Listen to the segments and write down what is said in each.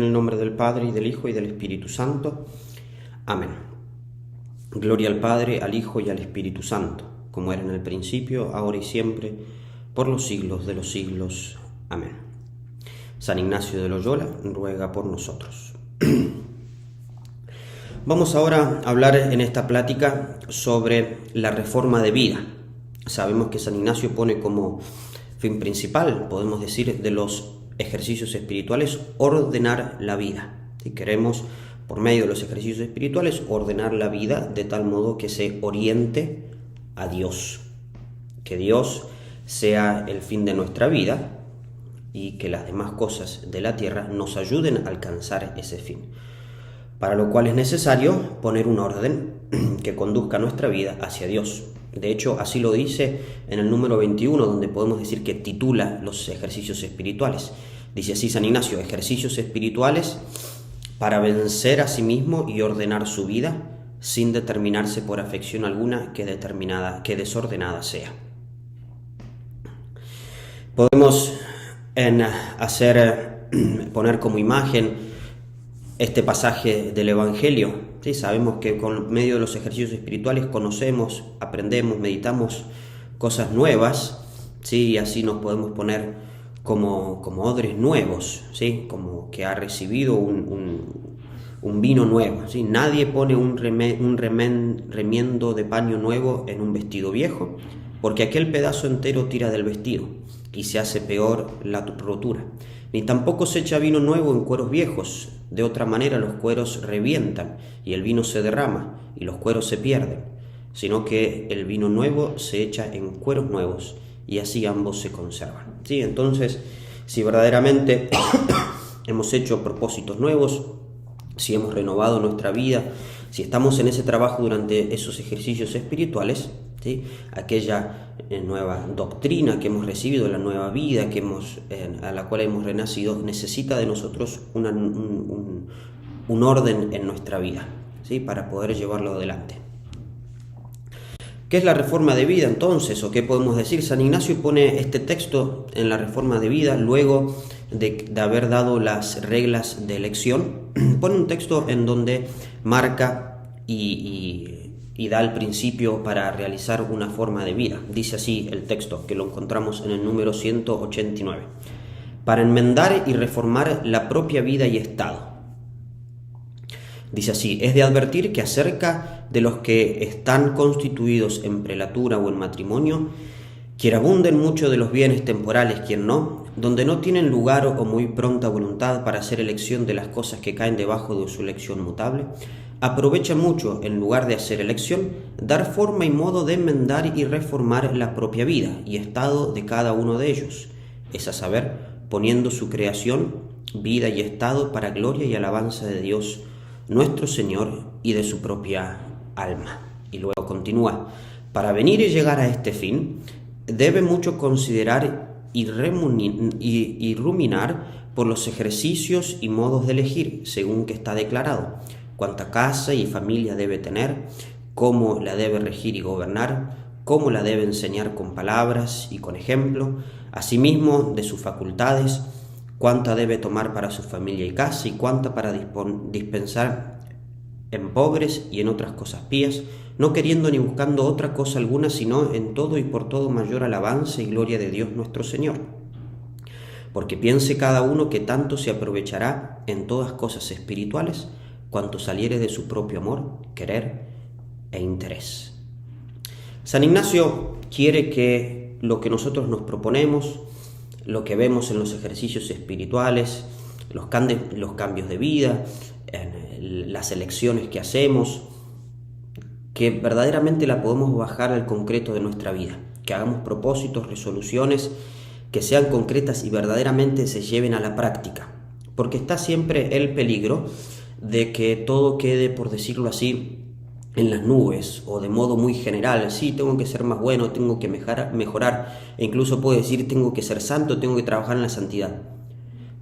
En el nombre del Padre, y del Hijo, y del Espíritu Santo. Amén. Gloria al Padre, al Hijo, y al Espíritu Santo, como era en el principio, ahora y siempre, por los siglos de los siglos. Amén. San Ignacio de Loyola ruega por nosotros. Vamos ahora a hablar en esta plática sobre la reforma de vida. Sabemos que San Ignacio pone como fin principal, podemos decir, de los ejercicios espirituales, ordenar la vida. Y queremos, por medio de los ejercicios espirituales, ordenar la vida de tal modo que se oriente a Dios. Que Dios sea el fin de nuestra vida y que las demás cosas de la tierra nos ayuden a alcanzar ese fin. Para lo cual es necesario poner un orden que conduzca nuestra vida hacia Dios. De hecho, así lo dice en el número 21, donde podemos decir que titula los ejercicios espirituales. Dice así San Ignacio: ejercicios espirituales para vencer a sí mismo y ordenar su vida, sin determinarse por afección alguna que desordenada sea. Podemos poner como imagen este pasaje del Evangelio. ¿Sí? Sabemos que con medio de los ejercicios espirituales conocemos, aprendemos, meditamos cosas nuevas, ¿sí? Y así nos podemos poner como odres nuevos, ¿sí? Como que ha recibido un vino nuevo, ¿sí? Nadie pone un remiendo de paño nuevo en un vestido viejo, porque aquel pedazo entero tira del vestido y se hace peor la rotura. Ni tampoco se echa vino nuevo en cueros viejos, de otra manera los cueros revientan y el vino se derrama y los cueros se pierden, sino que el vino nuevo se echa en cueros nuevos y así ambos se conservan. ¿Sí? Entonces, si verdaderamente hemos hecho propósitos nuevos, si hemos renovado nuestra vida, si estamos en ese trabajo durante esos ejercicios espirituales, ¿sí? Aquella nueva doctrina que hemos recibido, la nueva vida a la cual hemos renacido, necesita de nosotros un orden en nuestra vida, ¿sí? Para poder llevarlo adelante. ¿Qué es la reforma de vida entonces? ¿O qué podemos decir? San Ignacio pone este texto en la reforma de vida luego de haber dado las reglas de elección. Pone un texto en donde marca y da el principio para realizar una forma de vida. Dice así el texto, que lo encontramos en el número 189. Para enmendar y reformar la propia vida y estado. Dice así: es de advertir que acerca de los que están constituidos en prelatura o en matrimonio, quien abunden mucho de los bienes temporales, quien no, donde no tienen lugar o muy pronta voluntad para hacer elección de las cosas que caen debajo de su elección mutable, aprovecha mucho, en lugar de hacer elección, dar forma y modo de enmendar y reformar la propia vida y estado de cada uno de ellos, es a saber, poniendo su creación, vida y estado para gloria y alabanza de Dios nuestro Señor y de su propia alma. Y luego continúa: para venir y llegar a este fin, debe mucho considerar y ruminar por los ejercicios y modos de elegir, según que está declarado, cuánta casa y familia debe tener, cómo la debe regir y gobernar, cómo la debe enseñar con palabras y con ejemplo, asimismo de sus facultades, cuánta debe tomar para su familia y casa, y cuánta para dispensar en pobres y en otras cosas pías, no queriendo ni buscando otra cosa alguna, sino en todo y por todo mayor alabanza y gloria de Dios nuestro Señor. Porque piense cada uno que tanto se aprovechará en todas cosas espirituales, cuanto saliere de su propio amor, querer e interés. San Ignacio quiere que lo que nosotros nos proponemos, lo que vemos en los ejercicios espirituales, los cambios de vida, las elecciones que hacemos, que verdaderamente la podemos bajar al concreto de nuestra vida, que hagamos propósitos, resoluciones que sean concretas y verdaderamente se lleven a la práctica, porque está siempre el peligro de que todo quede, por decirlo así, en las nubes o de modo muy general. Sí, tengo que ser más bueno, tengo que mejorar, e incluso puedo decir tengo que ser santo, tengo que trabajar en la santidad.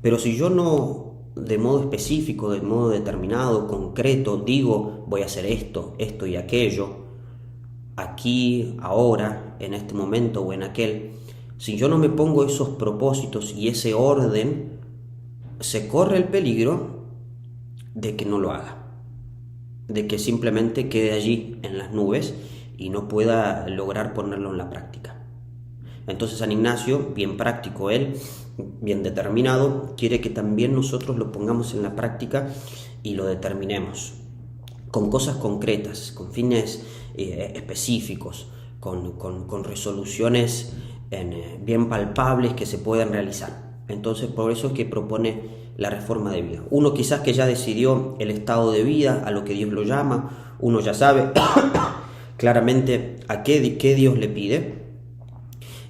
Pero si yo no, de modo específico, de modo determinado, concreto, digo voy a hacer esto y aquello, aquí, ahora, en este momento o en aquel, si yo no me pongo esos propósitos y ese orden, se corre el peligro de que no lo haga, de que simplemente quede allí en las nubes y no pueda lograr ponerlo en la práctica. Entonces San Ignacio, bien práctico él, bien determinado, quiere que también nosotros lo pongamos en la práctica y lo determinemos con cosas concretas, con fines específicos, con resoluciones bien palpables que se puedan realizar. Entonces por eso es que propone la reforma de vida. Uno quizás que ya decidió el estado de vida, a lo que Dios lo llama, uno ya sabe claramente a qué Dios le pide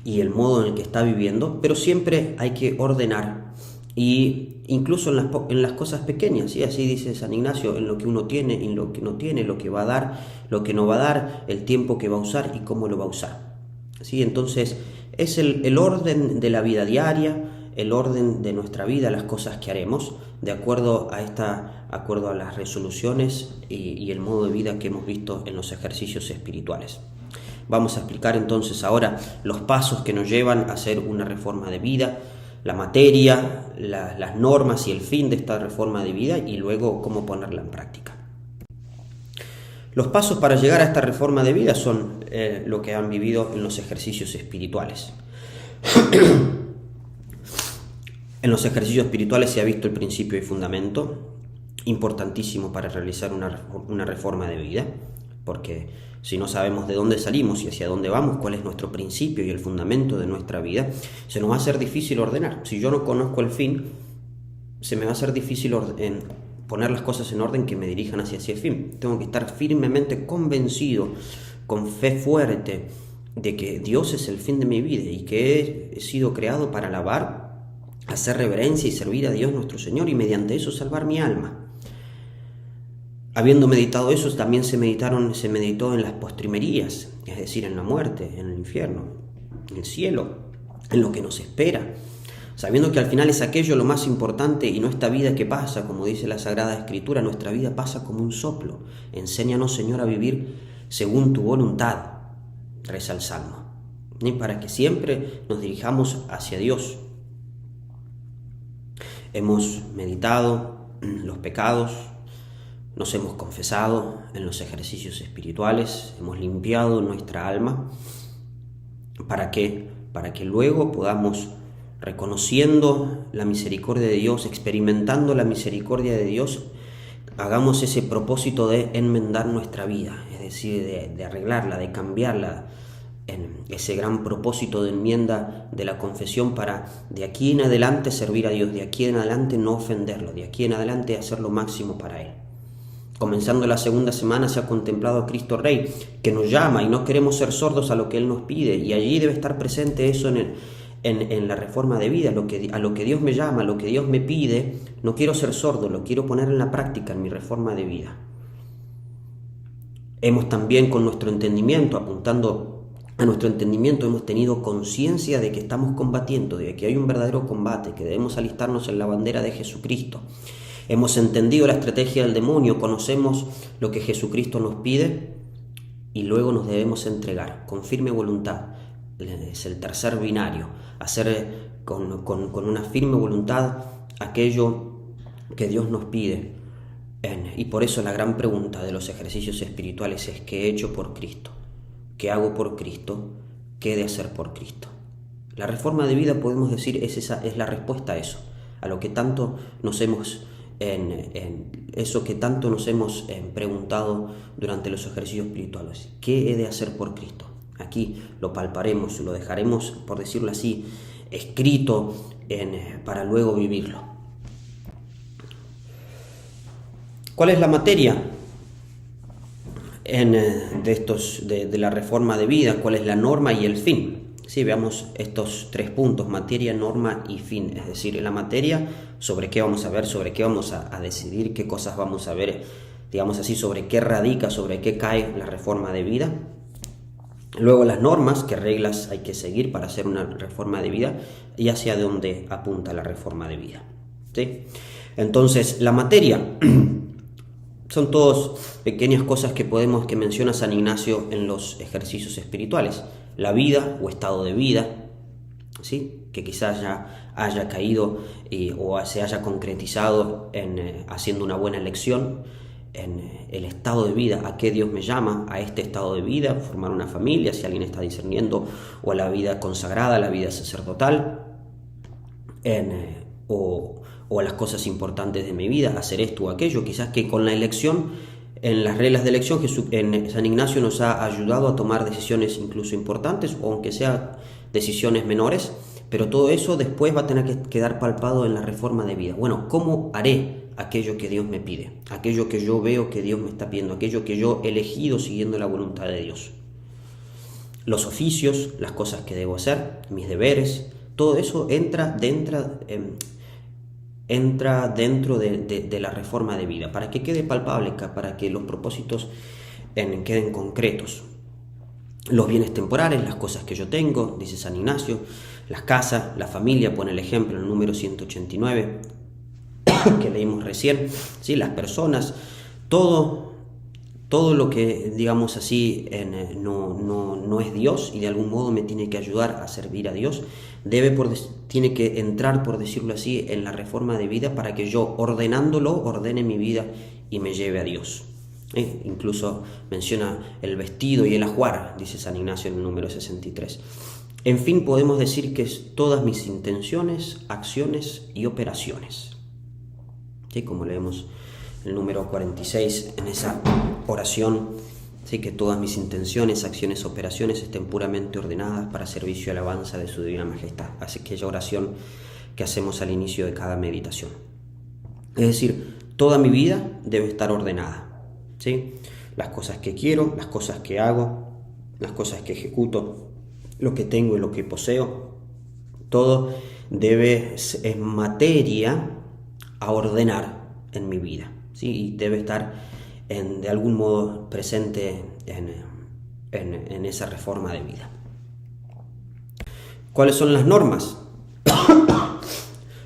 y el modo en el que está viviendo, pero siempre hay que ordenar, y incluso en las cosas pequeñas, ¿sí? Así dice San Ignacio, en lo que uno tiene y en lo que no tiene, lo que va a dar, lo que no va a dar, el tiempo que va a usar y cómo lo va a usar, ¿sí? Entonces es el orden de la vida diaria, el orden de nuestra vida, las cosas que haremos, de acuerdo a las resoluciones y el modo de vida que hemos visto en los ejercicios espirituales. Vamos a explicar entonces ahora los pasos que nos llevan a hacer una reforma de vida, la materia, las normas y el fin de esta reforma de vida, y luego cómo ponerla en práctica. Los pasos para llegar a esta reforma de vida son lo que han vivido en los ejercicios espirituales. En los ejercicios espirituales se ha visto el principio y fundamento, importantísimo para realizar una reforma de vida, porque si no sabemos de dónde salimos y hacia dónde vamos, cuál es nuestro principio y el fundamento de nuestra vida, se nos va a hacer difícil ordenar. Si yo no conozco el fin, se me va a hacer difícil poner las cosas en orden que me dirijan hacia ese fin. Tengo que estar firmemente convencido, con fe fuerte, de que Dios es el fin de mi vida y que he sido creado para alabar, hacer reverencia y servir a Dios nuestro Señor, y mediante eso salvar mi alma. Habiendo meditado eso, también se meditó en las postrimerías, es decir, en la muerte, en el infierno, en el cielo, en lo que nos espera, sabiendo que al final es aquello lo más importante, y no esta vida que pasa, como dice la Sagrada Escritura, nuestra vida pasa como un soplo. Enséñanos, Señor, a vivir según tu voluntad, reza el Salmo, y para que siempre nos dirijamos hacia Dios. Hemos meditado los pecados, nos hemos confesado en los ejercicios espirituales, hemos limpiado nuestra alma. ¿Para qué? Para que luego podamos, reconociendo la misericordia de Dios, experimentando la misericordia de Dios, hagamos ese propósito de enmendar nuestra vida, es decir, de arreglarla, de cambiarla, en ese gran propósito de enmienda de la confesión, para de aquí en adelante servir a Dios, de aquí en adelante no ofenderlo, de aquí en adelante hacer lo máximo para Él. Comenzando la segunda semana se ha contemplado a Cristo Rey, que nos llama, y no queremos ser sordos a lo que Él nos pide, y allí debe estar presente eso en la reforma de vida, a lo que Dios me llama, a lo que Dios me pide. No quiero ser sordo, lo quiero poner en la práctica en mi reforma de vida. Hemos también, con nuestro entendimiento, apuntando a nuestro entendimiento, hemos tenido conciencia de que estamos combatiendo, de que hay un verdadero combate, que debemos alistarnos en la bandera de Jesucristo. Hemos entendido la estrategia del demonio, conocemos lo que Jesucristo nos pide, y luego nos debemos entregar con firme voluntad. Es el tercer binario, hacer con una firme voluntad aquello que Dios nos pide. Y por eso la gran pregunta de los ejercicios espirituales es: ¿qué he hecho por Cristo? ¿Qué hago por Cristo? ¿Qué he de hacer por Cristo? La reforma de vida, podemos decir, es la respuesta a eso, a lo que tanto nos hemos preguntado durante los ejercicios espirituales. ¿Qué he de hacer por Cristo? Aquí lo palparemos, lo dejaremos, por decirlo así, escrito para luego vivirlo. ¿Cuál es la materia de la reforma de vida? ¿Cuál es la norma y el fin? Sí, veamos estos tres puntos: materia, norma y fin. Es decir, en la materia, sobre qué vamos a ver, sobre qué vamos a decidir, qué cosas vamos a ver, digamos así, sobre qué radica, sobre qué cae la reforma de vida. Luego las normas, qué reglas hay que seguir para hacer una reforma de vida, y hacia dónde apunta la reforma de vida. ¿Sí? Entonces, la materia son todas pequeñas cosas que menciona San Ignacio en los ejercicios espirituales. La vida o estado de vida, ¿sí? Que quizás ya haya caído o se haya concretizado en haciendo una buena elección en el estado de vida, a qué Dios me llama, a este estado de vida, formar una familia, si alguien está discerniendo, o a la vida consagrada, a la vida sacerdotal, o a las cosas importantes de mi vida, hacer esto o aquello. Quizás que con la elección, en las reglas de elección, en San Ignacio nos ha ayudado a tomar decisiones incluso importantes, o aunque sean decisiones menores, pero todo eso después va a tener que quedar palpado en la reforma de vida. Bueno, ¿cómo haré aquello que Dios me pide? Aquello que yo veo que Dios me está pidiendo, aquello que yo he elegido siguiendo la voluntad de Dios. Los oficios, las cosas que debo hacer, mis deberes, todo eso entra dentro de la reforma de vida, para que quede palpable, para que los propósitos queden concretos. Los bienes temporales, las cosas que yo tengo, dice San Ignacio, las casas, la familia, pone el ejemplo en el número 189 que leímos recién, ¿sí? Las personas, todo lo que, digamos así, no es Dios y de algún modo me tiene que ayudar a servir a Dios, tiene que entrar, por decirlo así, en la reforma de vida, para que yo, ordenándolo, ordene mi vida y me lleve a Dios. Incluso menciona el vestido y el ajuar, dice San Ignacio en el número 63. En fin, podemos decir que es todas mis intenciones, acciones y operaciones. ¿Sí? Como leemos el número 46 en esa oración, ¿sí? Que todas mis intenciones, acciones, operaciones estén puramente ordenadas para servicio y alabanza de su divina majestad. Así que aquella oración que hacemos al inicio de cada meditación. Es decir, toda mi vida debe estar ordenada, ¿sí? Las cosas que quiero, las cosas que hago, las cosas que ejecuto, lo que tengo y lo que poseo, todo es materia a ordenar en mi vida, ¿sí? Y debe estar de algún modo presente en esa reforma de vida. ¿Cuáles son las normas?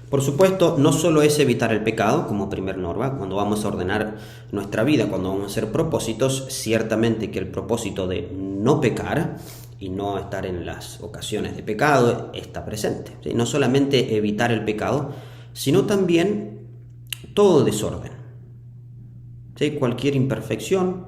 Por supuesto, no solo es evitar el pecado como primer norma. Cuando vamos a ordenar nuestra vida, cuando vamos a hacer propósitos, ciertamente que el propósito de no pecar y no estar en las ocasiones de pecado está presente, ¿sí? No solamente evitar el pecado, sino también todo desorden, ¿sí? Cualquier imperfección,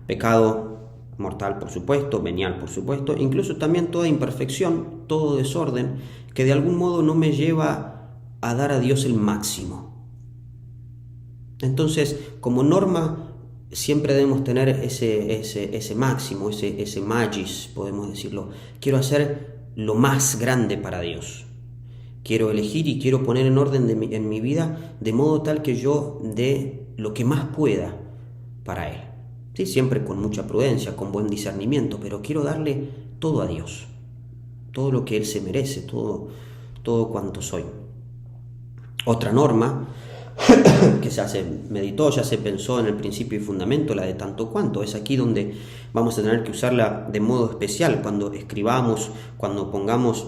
pecado mortal por supuesto, venial por supuesto, incluso también toda imperfección, todo desorden que de algún modo no me lleva a dar a Dios el máximo. Entonces, como norma, siempre debemos tener ese máximo, ese magis, podemos decirlo. Quiero hacer lo más grande para Dios. Quiero elegir y quiero poner en orden en mi vida de modo tal que yo dé lo que más pueda para Él. ¿Sí? Siempre con mucha prudencia, con buen discernimiento, pero quiero darle todo a Dios. Todo lo que Él se merece, todo cuanto soy. Otra norma que ya se meditó, ya se pensó en el principio y fundamento, la de tanto cuanto. Es aquí donde vamos a tener que usarla de modo especial cuando escribamos, cuando trabajemos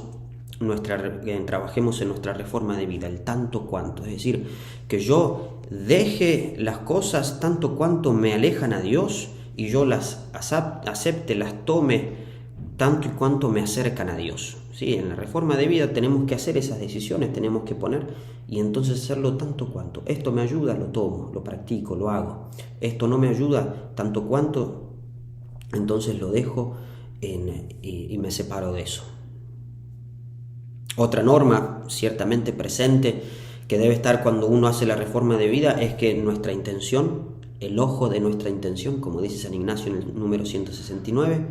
en nuestra reforma de vida, el tanto cuanto. Es decir, que yo deje las cosas tanto cuanto me alejan a Dios y yo las acepte, las tome tanto y cuanto me acercan a Dios. ¿Sí? En la reforma de vida tenemos que hacer esas decisiones, tenemos que poner y entonces hacerlo tanto cuanto. Esto me ayuda, lo tomo, lo practico, lo hago. Esto no me ayuda tanto cuanto, entonces lo dejo y me separo de eso. Otra norma ciertamente presente que debe estar cuando uno hace la reforma de vida es que nuestra intención, el ojo de nuestra intención, como dice San Ignacio en el número 169,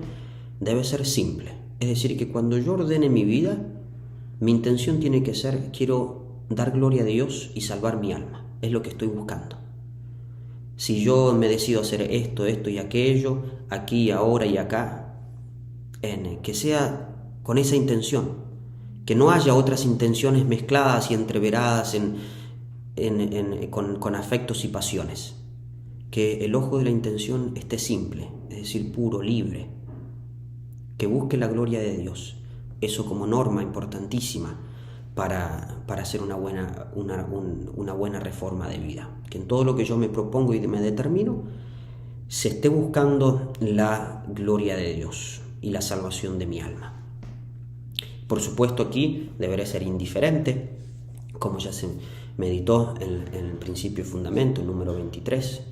debe ser simple. Es decir, que cuando yo ordene mi vida, mi intención tiene que ser, quiero dar gloria a Dios y salvar mi alma. Es lo que estoy buscando. Si yo me decido hacer esto y aquello, aquí, ahora y acá, que sea con esa intención, que no haya otras intenciones mezcladas y entreveradas con afectos y pasiones. Que el ojo de la intención esté simple, es decir, puro, libre. Que busque la gloria de Dios. Eso como norma importantísima para hacer una buena reforma de vida. Que en todo lo que yo me propongo y me determino, se esté buscando la gloria de Dios y la salvación de mi alma. Por supuesto, aquí deberé ser indiferente, como ya se meditó en el principio y fundamento, el número 23.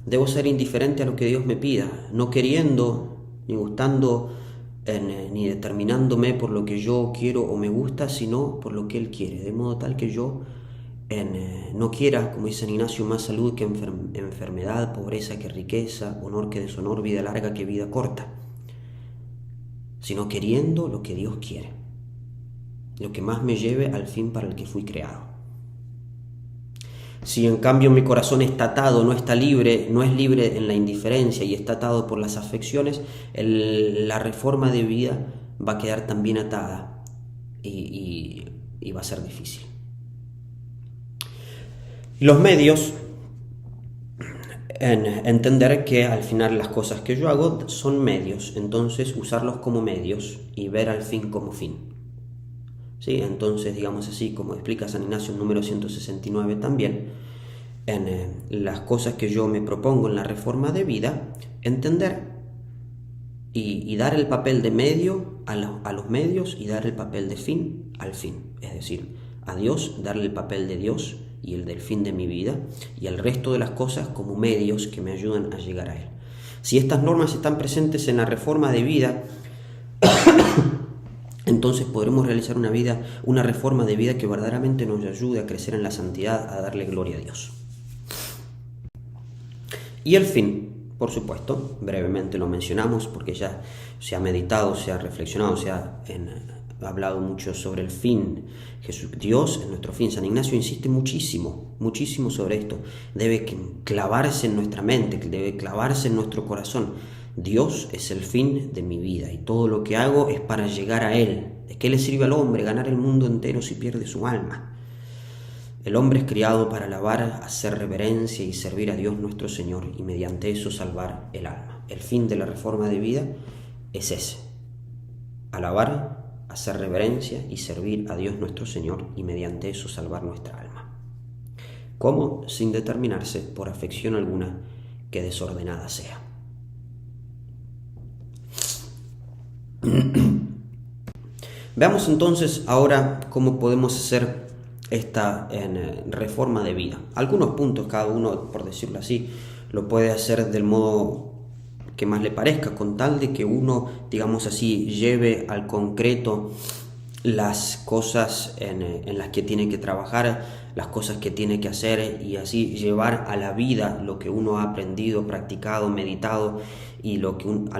Debo ser indiferente a lo que Dios me pida, no queriendo ni gustando ni determinándome por lo que yo quiero o me gusta, sino por lo que Él quiere, de modo tal que yo no quiera, como dice San Ignacio, más salud que enfermedad, pobreza que riqueza, honor que deshonor, vida larga que vida corta, sino queriendo lo que Dios quiere, lo que más me lleve al fin para el que fui creado. Si en cambio mi corazón está atado, no está libre, no es libre en la indiferencia y está atado por las afecciones, la reforma de vida va a quedar también atada y va a ser difícil. Los medios, en entender que al final las cosas que yo hago son medios, entonces usarlos como medios y ver al fin como fin. ¿Sí? Entonces, digamos así, como explica San Ignacio en número 169 también, en las cosas que yo me propongo en la reforma de vida, entender y dar el papel de medio a los medios y dar el papel de fin al fin. Es decir, a Dios darle el papel de Dios y el del fin de mi vida, y al resto de las cosas como medios que me ayudan a llegar a Él. Si estas normas están presentes en la reforma de vida, entonces podremos realizar una reforma de vida que verdaderamente nos ayude a crecer en la santidad, a darle gloria a Dios. Y el fin, por supuesto, brevemente lo mencionamos porque ya se ha meditado, se ha reflexionado, se ha hablado mucho sobre el fin. Dios es nuestro fin. San Ignacio insiste muchísimo sobre esto. Debe clavarse en nuestra mente, debe clavarse en nuestro corazón. Dios es el fin de mi vida y todo lo que hago es para llegar a Él. ¿De qué le sirve al hombre ganar el mundo entero si pierde su alma? El hombre es criado para alabar, hacer reverencia y servir a Dios nuestro Señor y mediante eso salvar el alma. El fin de la reforma de vida es ese: alabar, hacer reverencia y servir a Dios nuestro Señor y mediante eso salvar nuestra alma. ¿Cómo? Sin determinarse por afección alguna que desordenada sea. Veamos entonces ahora cómo podemos hacer esta reforma de vida. Algunos puntos, cada uno, por decirlo así, lo puede hacer del modo que más le parezca, con tal de que uno, digamos así, lleve al concreto las cosas en las que tiene que trabajar, las cosas que tiene que hacer, y así llevar a la vida lo que uno ha aprendido, practicado, meditado y a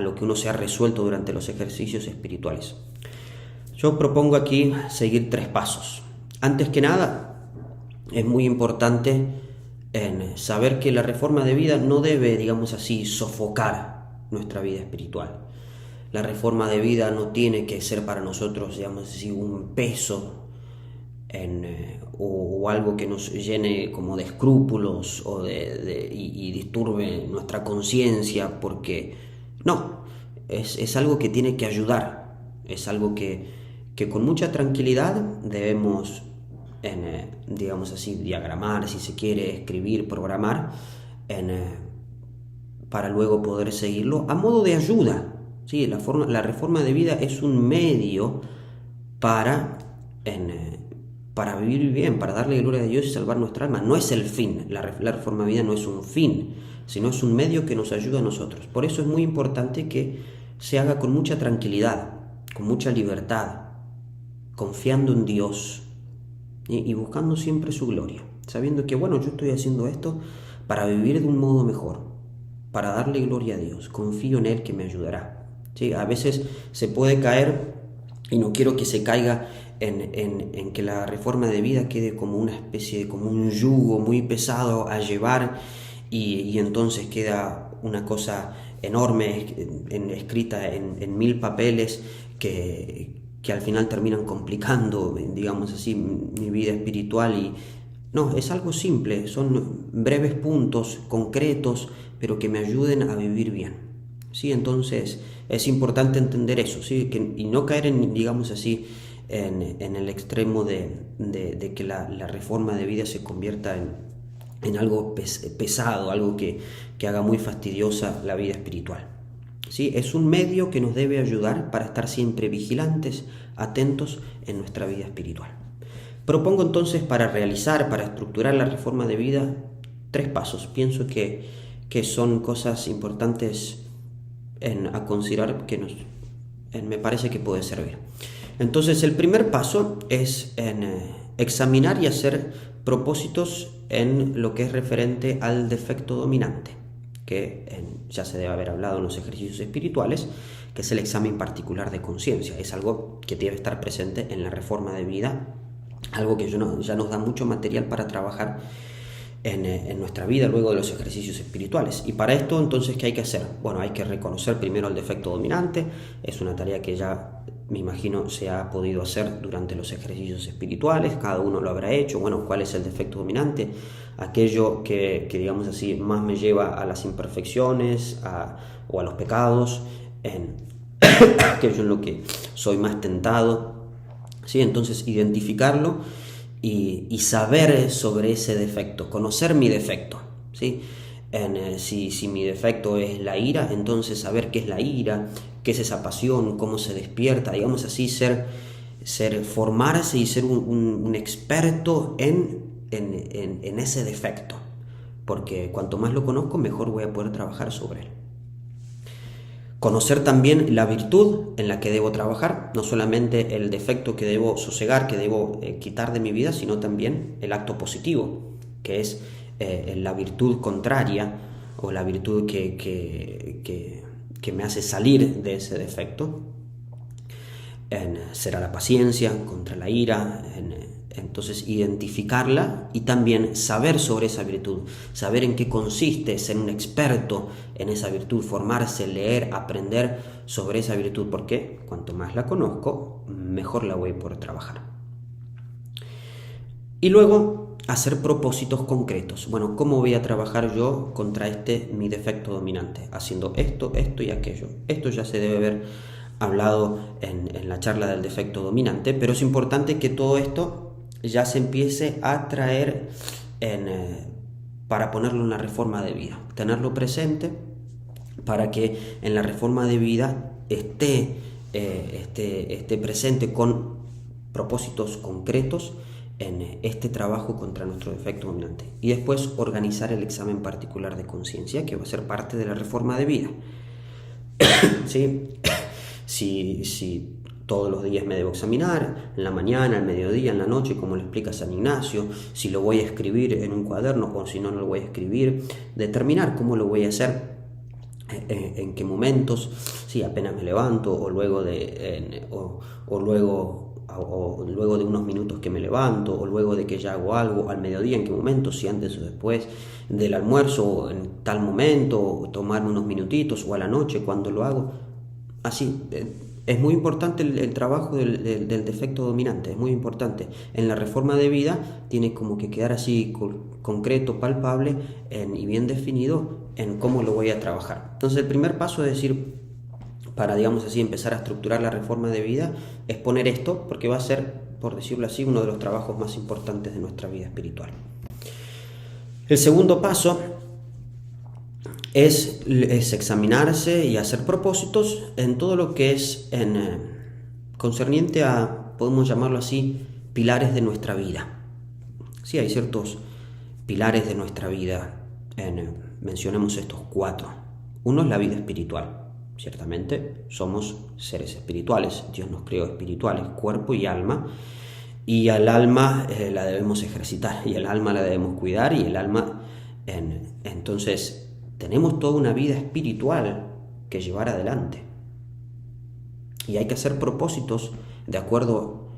lo que uno se ha resuelto durante los ejercicios espirituales. Yo propongo aquí seguir 3 pasos. Antes que nada, es muy importante saber que la reforma de vida no debe, digamos así, sofocar nuestra vida espiritual. La reforma de vida no tiene que ser para nosotros, digamos así, un peso o algo que nos llene como de escrúpulos y disturbe nuestra conciencia, porque no, es algo que tiene que ayudar, es algo que con mucha tranquilidad debemos, digamos así, diagramar, si se quiere, escribir, programar, para luego poder seguirlo a modo de ayuda. ¿Sí? La reforma de vida es un medio para vivir bien, para darle gloria a Dios y salvar nuestra alma. No es el fin. La reforma de vida no es un fin, sino es un medio que nos ayuda a nosotros. Por eso es muy importante que se haga con mucha tranquilidad, con mucha libertad, confiando en Dios y buscando siempre su gloria, sabiendo que, bueno, yo estoy haciendo esto para vivir de un modo mejor, para darle gloria a Dios, confío en Él que me ayudará. ¿Sí? A veces se puede caer, y no quiero que se caiga en que la reforma de vida quede como una especie, como un yugo muy pesado a llevar, y entonces queda una cosa enorme escrita en 1000 papeles que al final terminan complicando, digamos así, mi vida espiritual. Y no, es algo simple, son breves puntos concretos, pero que me ayuden a vivir bien. ¿Sí? Entonces es importante entender eso, ¿sí? Y no caer digamos así, en el extremo de que la reforma de vida se convierta en algo pesado, algo que haga muy fastidiosa la vida espiritual. ¿sí? Es un medio que nos debe ayudar para estar siempre vigilantes, atentos en nuestra vida espiritual. Propongo entonces para estructurar la reforma de vida, 3 pasos. Pienso que son cosas importantes a considerar que me parece que puede servir. Entonces el primer paso es examinar y hacer propósitos en lo que es referente al defecto dominante, que ya se debe haber hablado en los ejercicios espirituales, que es el examen particular de conciencia. Es algo que debe estar presente en la reforma de vida, algo que ya nos da mucho material para trabajar en nuestra vida luego de los ejercicios espirituales. Y para esto, entonces, ¿qué hay que hacer? Bueno, hay que reconocer primero el defecto dominante. Es una tarea que ya, me imagino, se ha podido hacer durante los ejercicios espirituales. Cada uno lo habrá hecho. Bueno, ¿cuál es el defecto dominante? Aquello que digamos así, más me lleva a las imperfecciones o a los pecados, aquello en lo que soy más tentado, ¿sí? Entonces, identificarlo y saber sobre ese defecto, conocer mi defecto, ¿sí? Si mi defecto es la ira, entonces saber qué es la ira, qué es esa pasión, cómo se despierta, digamos así, formarse y ser un experto en ese defecto, porque cuanto más lo conozco, mejor voy a poder trabajar sobre él. Conocer también la virtud en la que debo trabajar, no solamente el defecto que debo sosegar, que debo quitar de mi vida, sino también el acto positivo, que es la virtud contraria o la virtud que me hace salir de ese defecto. Será la paciencia contra la ira, entonces identificarla y también saber sobre esa virtud, saber en qué consiste, ser un experto en esa virtud, formarse, leer, aprender sobre esa virtud, porque cuanto más la conozco, mejor la voy a poder trabajar. Y luego hacer propósitos concretos. Bueno, ¿cómo voy a trabajar yo contra mi defecto dominante? Haciendo esto, esto y aquello. Esto ya se debe haber hablado en la charla del defecto dominante, pero es importante que todo esto ya se empiece a traer para ponerlo en la reforma de vida, tenerlo presente para que en la reforma de vida esté presente con propósitos concretos en este trabajo contra nuestro defecto dominante. Y después organizar el examen particular de conciencia, que va a ser parte de la reforma de vida. ¿Sí? Si todos los días me debo examinar, en la mañana, al mediodía, en la noche, como lo explica San Ignacio, si lo voy a escribir en un cuaderno o si no lo voy a escribir, determinar cómo lo voy a hacer, en qué momentos, si apenas me levanto o luego de unos minutos que me levanto o luego de que ya hago algo, al mediodía, en qué momento, si antes o después del almuerzo o en tal momento, o tomarme unos minutitos o a la noche cuando lo hago. Así, es muy importante el trabajo del defecto dominante, es muy importante. En la reforma de vida tiene como que quedar así concreto, palpable y bien definido en cómo lo voy a trabajar. Entonces el primer paso es decir, para digamos así empezar a estructurar la reforma de vida, es poner esto, porque va a ser, por decirlo así, uno de los trabajos más importantes de nuestra vida espiritual. El segundo paso es examinarse y hacer propósitos en todo lo que es concerniente a, podemos llamarlo así, pilares de nuestra vida. Sí, hay ciertos pilares de nuestra vida, mencionemos estos 4. Uno es la vida espiritual. Ciertamente somos seres espirituales, Dios nos creó espirituales, cuerpo y alma, y al alma la debemos ejercitar, y al alma la debemos cuidar, y el alma, entonces tenemos toda una vida espiritual que llevar adelante, y hay que hacer propósitos de acuerdo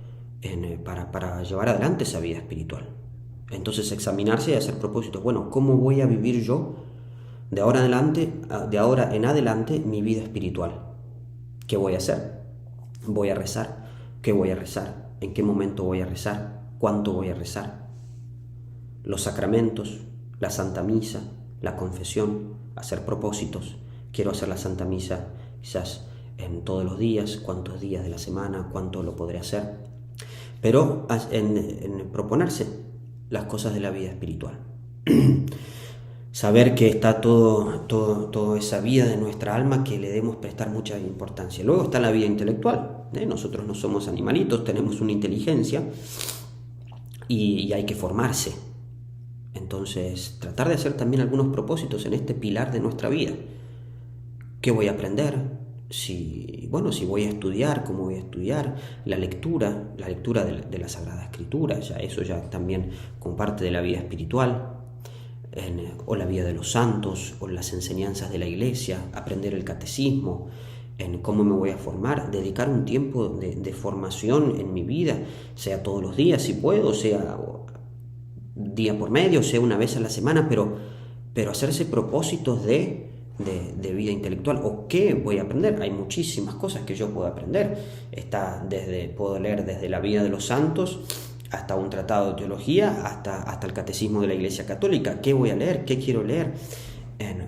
para llevar adelante esa vida espiritual. Entonces examinarse y hacer propósitos. Bueno, ¿cómo voy a vivir yo de ahora en adelante mi vida espiritual? ¿Qué voy a hacer? ¿Voy a rezar? ¿Qué voy a rezar? ¿En qué momento voy a rezar? ¿Cuánto voy a rezar? Los sacramentos, la Santa Misa, la confesión, hacer propósitos. Quiero hacer la Santa Misa quizás en todos los días, cuántos días de la semana, cuánto lo podré hacer. Pero en proponerse las cosas de la vida espiritual. saber que está toda esa vida de nuestra alma que le debemos prestar mucha importancia. Luego está la vida intelectual. Nosotros no somos animalitos, tenemos una inteligencia y hay que formarse. Entonces, tratar de hacer también algunos propósitos en este pilar de nuestra vida. ¿Qué voy a aprender? Si voy a estudiar, cómo voy a estudiar, la lectura de la Sagrada Escritura, eso ya también comparte de la vida espiritual, o la vida de los santos, o las enseñanzas de la Iglesia, aprender el catecismo, en cómo me voy a formar, dedicar un tiempo de formación en mi vida, sea todos los días si puedo, sea día por medio, sea una vez a la semana, pero hacerse propósitos de vida intelectual. ¿O qué voy a aprender? Hay muchísimas cosas que yo puedo aprender. Puedo leer desde la vida de los santos hasta un tratado de teología, hasta el catecismo de la Iglesia Católica. ¿Qué voy a leer? ¿Qué quiero leer?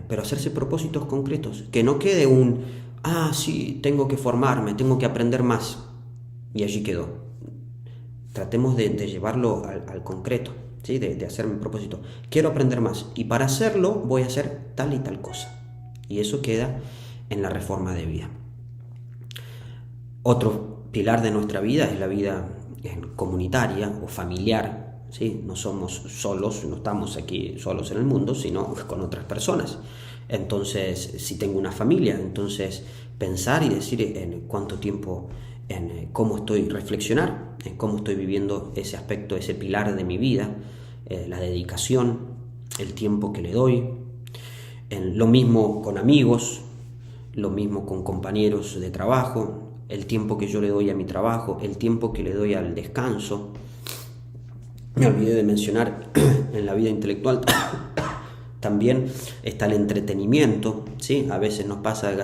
Pero hacerse propósitos concretos, que no quede sí, tengo que formarme, tengo que aprender más, y allí quedó. Tratemos de llevarlo al concreto, ¿sí? De hacerme un propósito. Quiero aprender más, y para hacerlo voy a hacer tal y tal cosa. Y eso queda en la reforma de vida. Otro pilar de nuestra vida es la vida comunitaria o familiar, ¿sí? No somos solos, no estamos aquí solos en el mundo, sino con otras personas. Entonces, si tengo una familia, entonces pensar y decir en cuánto tiempo, en cómo reflexionar, en cómo estoy viviendo ese aspecto, ese pilar de mi vida, la dedicación, el tiempo que le doy. Lo mismo con amigos, lo mismo con compañeros de trabajo, el tiempo que yo le doy a mi trabajo, el tiempo que le doy al descanso. Me olvidé de mencionar en la vida intelectual también está el entretenimiento, ¿sí? A veces nos pasa que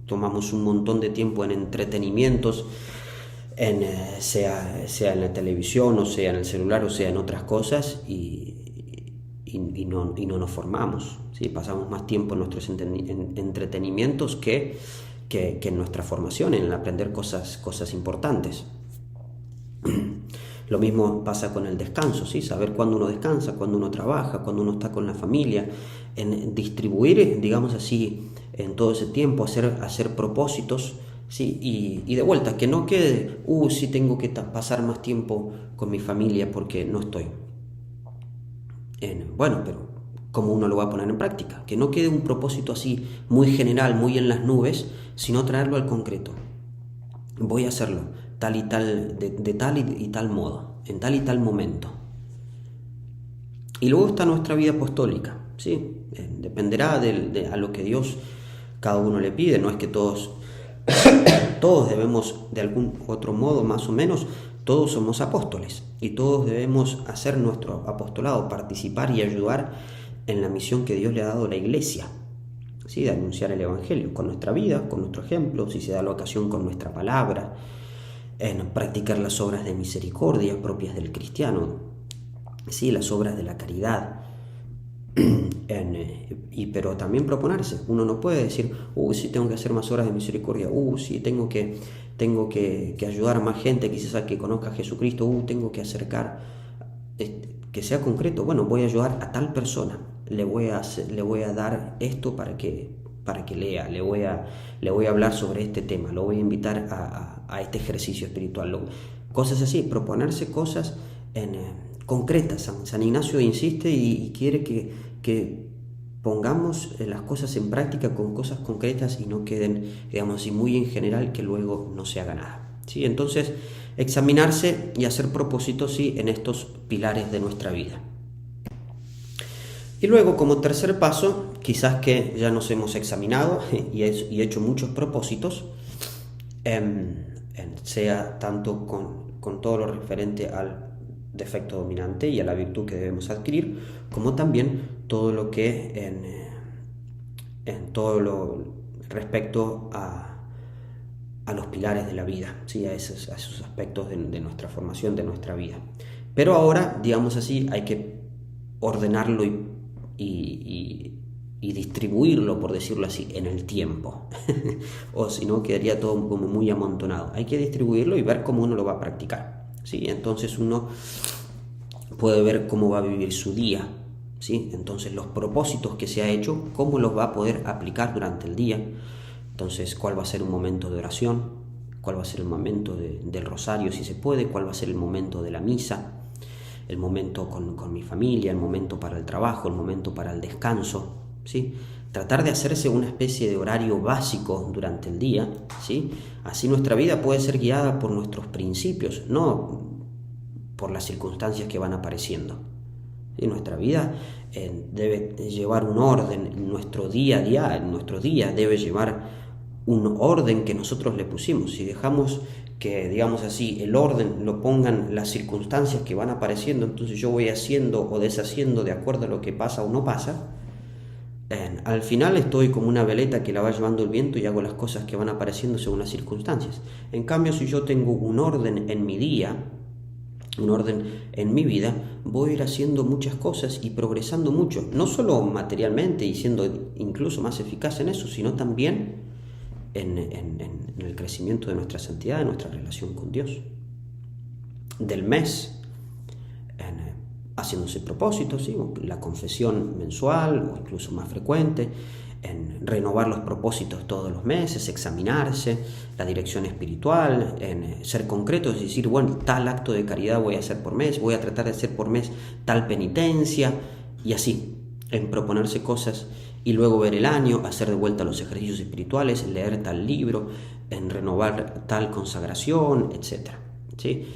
tomamos un montón de tiempo en entretenimientos, sea en la televisión, o sea en el celular, o sea en otras cosas, y no nos formamos, ¿sí? Pasamos más tiempo en nuestros entretenimientos que en nuestra formación, en aprender cosas importantes. Lo mismo pasa con el descanso, ¿sí? Saber cuándo uno descansa, cuándo uno trabaja, cuándo uno está con la familia, en distribuir, digamos así, en todo ese tiempo, hacer propósitos, ¿sí? Y de vuelta, que no quede, sí tengo que pasar más tiempo con mi familia porque no estoy. Pero ¿cómo uno lo va a poner en práctica? Que no quede un propósito así muy general, muy en las nubes, sino traerlo al concreto. Voy a hacerlo tal y tal, de tal y tal modo, en tal y tal momento. Y luego está nuestra vida apostólica, ¿sí? Dependerá a lo que Dios cada uno le pide. No es que todos debemos, de algún otro modo más o menos, todos somos apóstoles y todos debemos hacer nuestro apostolado, participar y ayudar en la misión que Dios le ha dado a la Iglesia, ¿sí? De anunciar el Evangelio con nuestra vida, con nuestro ejemplo, si se da la ocasión con nuestra palabra, en practicar las obras de misericordia propias del cristiano, ¿sí? Las obras de la caridad, pero también proponerse. Uno no puede decir, sí tengo que hacer más obras de misericordia, sí tengo que ayudar a más gente quizás a que conozca a Jesucristo, tengo que acercar, que sea concreto. Bueno, voy a ayudar a tal persona, le voy a dar esto para que lea, le voy a hablar sobre este tema, lo voy a invitar a este ejercicio espiritual, cosas así, proponerse cosas concretas. San Ignacio insiste y quiere que pongamos las cosas en práctica con cosas concretas y no queden, digamos así, muy en general, que luego no se haga nada, ¿sí? Entonces, examinarse y hacer propósitos, sí, en estos pilares de nuestra vida. Y luego, como tercer paso, quizás que ya nos hemos examinado y hecho muchos propósitos, sea tanto con todo lo referente al defecto dominante y a la virtud que debemos adquirir, como también todo lo que en todo lo respecto a los pilares de la vida, ¿sí? a esos aspectos de nuestra formación, de nuestra vida. Pero ahora, digamos así, hay que ordenarlo y distribuirlo, por decirlo así, en el tiempo. O si no, quedaría todo como muy amontonado. Hay que distribuirlo y ver cómo uno lo va a practicar, ¿sí? Entonces uno puede ver cómo va a vivir su día, ¿sí? Entonces los propósitos que se ha hecho, cómo los va a poder aplicar durante el día. Entonces, cuál va a ser un momento de oración, cuál va a ser el momento del rosario si se puede, cuál va a ser el momento de la misa, el momento con mi familia, el momento para el trabajo, el momento para el descanso, ¿sí? Tratar de hacerse una especie de horario básico durante el día, ¿sí? Así nuestra vida puede ser guiada por nuestros principios, no por las circunstancias que van apareciendo. ¿Sí? Nuestra vida debe llevar un orden, nuestro día a día, nuestro día debe llevar un orden que nosotros le pusimos. Si dejamos que, digamos así, el orden lo pongan las circunstancias que van apareciendo, entonces yo voy haciendo o deshaciendo de acuerdo a lo que pasa o no pasa, al final estoy como una veleta que la va llevando el viento y hago las cosas que van apareciendo según las circunstancias. En cambio, si yo tengo un orden en mi día, un orden en mi vida, voy a ir haciendo muchas cosas y progresando mucho, no solo materialmente y siendo incluso más eficaz en eso, sino también en el crecimiento de nuestra santidad, de nuestra relación con Dios. Del mes, haciéndose propósitos, ¿sí? La confesión mensual o incluso más frecuente, en renovar los propósitos todos los meses, examinarse, la dirección espiritual, en ser concretos, es decir, bueno, tal acto de caridad voy a hacer por mes, voy a tratar de hacer por mes tal penitencia, y así, en proponerse cosas y luego ver el año, hacer de vuelta los ejercicios espirituales, leer tal libro, en renovar tal consagración, etc. ¿Sí?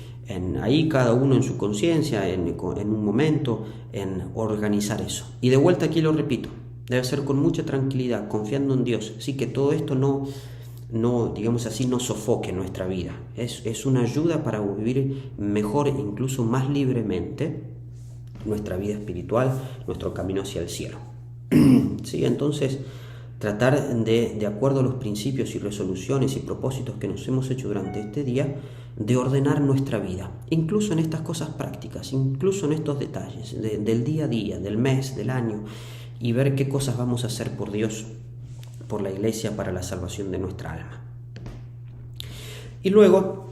Ahí cada uno en su conciencia, en un momento, en organizar eso. Y de vuelta aquí lo repito, debe ser con mucha tranquilidad, confiando en Dios, ¿sí? Que todo esto no, digamos así, no sofoque nuestra vida. Es una ayuda para vivir mejor, incluso más libremente, nuestra vida espiritual, nuestro camino hacia el cielo. ¿Sí? Entonces, tratar de acuerdo a los principios y resoluciones y propósitos que nos hemos hecho durante este día, de ordenar nuestra vida, incluso en estas cosas prácticas, incluso en estos detalles del día a día, del mes, del año, y ver qué cosas vamos a hacer por Dios, por la Iglesia, para la salvación de nuestra alma. Y luego,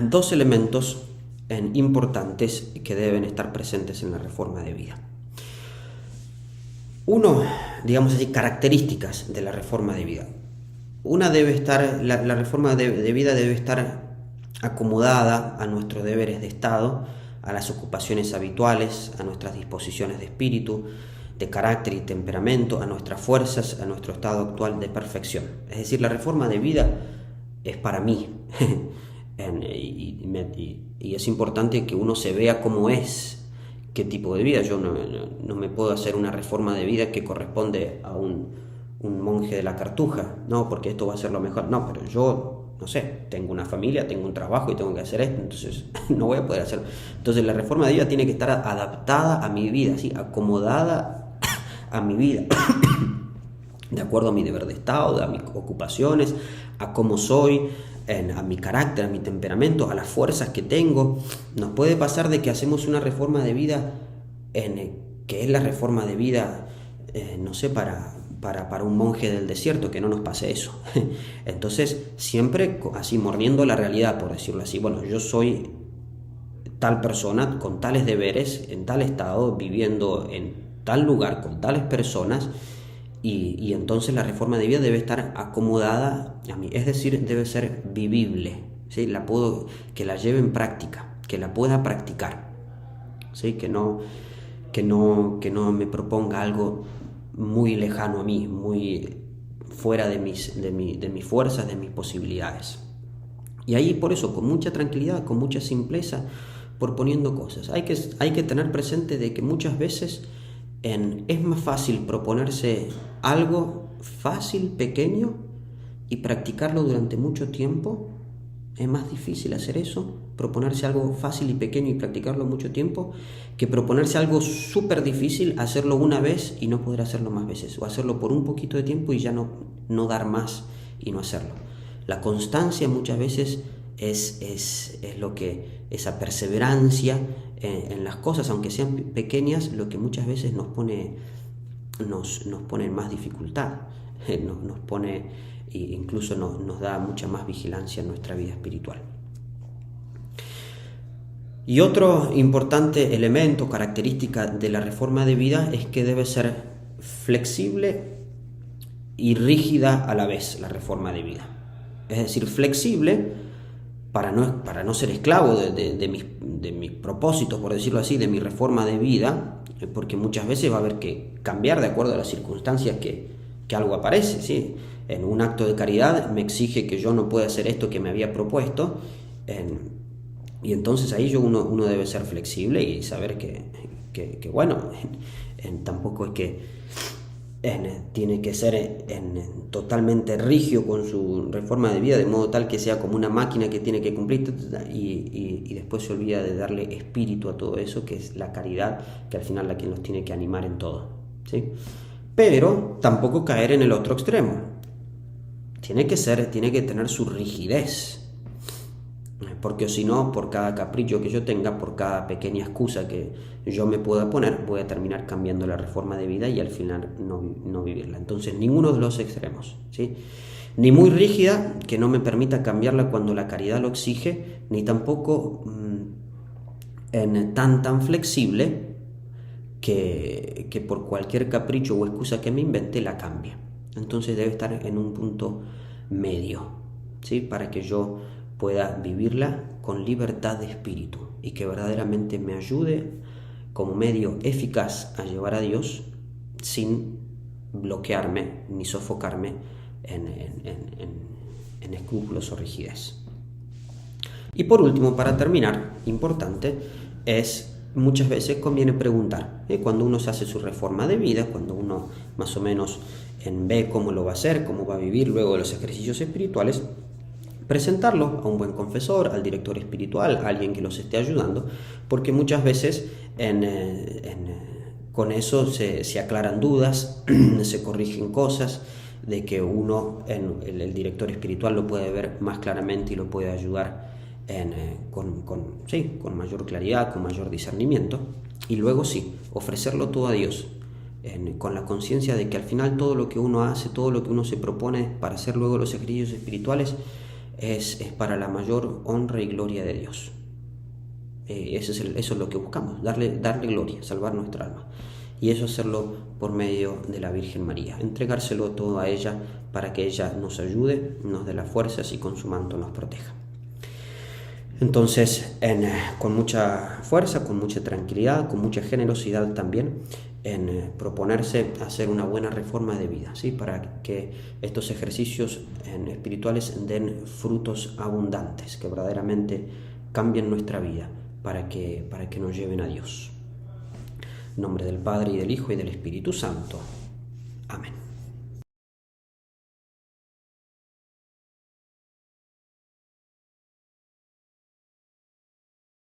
dos elementos importantes que deben estar presentes en la reforma de vida. Uno, digamos así, características de la reforma de vida. Una debe estar, la reforma de vida debe estar acomodada a nuestros deberes de Estado, a las ocupaciones habituales, a nuestras disposiciones de espíritu, de carácter y temperamento, a nuestras fuerzas, a nuestro estado actual de perfección. Es decir, la reforma de vida es para mí. Y es importante que uno se vea cómo es, qué tipo de vida. Yo no me puedo hacer una reforma de vida que corresponde a un monje de la Cartuja, no, porque esto va a ser lo mejor. No, pero yo, no sé, tengo una familia, tengo un trabajo y tengo que hacer esto, entonces no voy a poder hacerlo. Entonces la reforma de vida tiene que estar adaptada a mi vida, ¿sí? Acomodada a mi vida, de acuerdo a mi deber de Estado, a mis ocupaciones, a cómo soy, a mi carácter, a mi temperamento, a las fuerzas que tengo. Nos puede pasar de que hacemos una reforma de vida, que es la reforma de vida, no sé, para un monje del desierto, que no nos pase eso. Entonces, siempre así mordiendo la realidad, por decirlo así. Bueno, yo soy tal persona con tales deberes, en tal estado, viviendo en tal lugar, con tales personas, y entonces la reforma de vida debe estar acomodada a mí, es decir, debe ser vivible, ¿sí? Que la lleve en práctica, que la pueda practicar, ¿sí? Que no me proponga algo muy lejano a mí, muy fuera de mis fuerzas, de mis posibilidades. Y ahí, por eso, con mucha tranquilidad, con mucha simpleza, proponiendo cosas. Hay que tener presente de que muchas veces es más fácil proponerse algo fácil, pequeño, y practicarlo durante mucho tiempo. Es más difícil hacer eso, proponerse algo fácil y pequeño y practicarlo mucho tiempo, que proponerse algo súper difícil, hacerlo una vez y no poder hacerlo más veces, o hacerlo por un poquito de tiempo y ya no dar más y no hacerlo. La constancia muchas veces es lo que, esa perseverancia en las cosas, aunque sean pequeñas, lo que muchas veces nos pone en más dificultad, nos pone, e incluso nos da mucha más vigilancia en nuestra vida espiritual. Y otro importante elemento, característica de la reforma de vida es que debe ser flexible y rígida a la vez la reforma de vida. Es decir, flexible para no ser esclavo de mis propósitos, por decirlo así, de mi reforma de vida, porque muchas veces va a haber que cambiar de acuerdo a las circunstancias que algo aparece, ¿sí? En un acto de caridad me exige que yo no pueda hacer esto que me había propuesto, y entonces ahí uno debe ser flexible y saber que bueno, tampoco es que tiene que ser totalmente rígido con su reforma de vida, de modo tal que sea como una máquina que tiene que cumplir, y después se olvida de darle espíritu a todo eso, que es la caridad, que al final la que nos tiene que animar en todo, ¿sí? Pero tampoco caer en el otro extremo. Tiene que tener su rigidez, porque si no, por cada capricho que yo tenga, por cada pequeña excusa que yo me pueda poner, voy a terminar cambiando la reforma de vida y al final no vivirla. Entonces, ninguno de los extremos, ¿sí? Ni muy rígida, que no me permita cambiarla cuando la caridad lo exige, ni tampoco tan flexible que por cualquier capricho o excusa que me invente la cambie. Entonces debe estar en un punto medio, ¿sí? Para que yo pueda vivirla con libertad de espíritu y que verdaderamente me ayude como medio eficaz a llevar a Dios sin bloquearme ni sofocarme en escrúpulos o rigidez. Y por último, para terminar, importante es, muchas veces conviene preguntar, cuando uno se hace su reforma de vida, cuando uno más o menos ve cómo lo va a hacer, cómo va a vivir luego de los ejercicios espirituales, presentarlo a un buen confesor, al director espiritual, a alguien que los esté ayudando, porque muchas veces con eso se aclaran dudas, se corrigen cosas, de que el director espiritual lo puede ver más claramente y lo puede ayudar con mayor claridad, con mayor discernimiento, y luego sí, ofrecerlo todo a Dios, con la conciencia de que al final todo lo que uno hace, todo lo que uno se propone para hacer luego los ejercicios espirituales, es para la mayor honra y gloria de Dios. Eso es lo que buscamos, darle gloria, salvar nuestra alma. Y eso hacerlo por medio de la Virgen María, entregárselo todo a ella para que ella nos ayude, nos dé las fuerzas y con su manto nos proteja. Entonces, con mucha fuerza, con mucha tranquilidad, con mucha generosidad también, en proponerse hacer una buena reforma de vida, ¿sí? Para que estos ejercicios espirituales den frutos abundantes, que verdaderamente cambien nuestra vida, para que nos lleven a Dios. En nombre del Padre, y del Hijo, y del Espíritu Santo. Amén.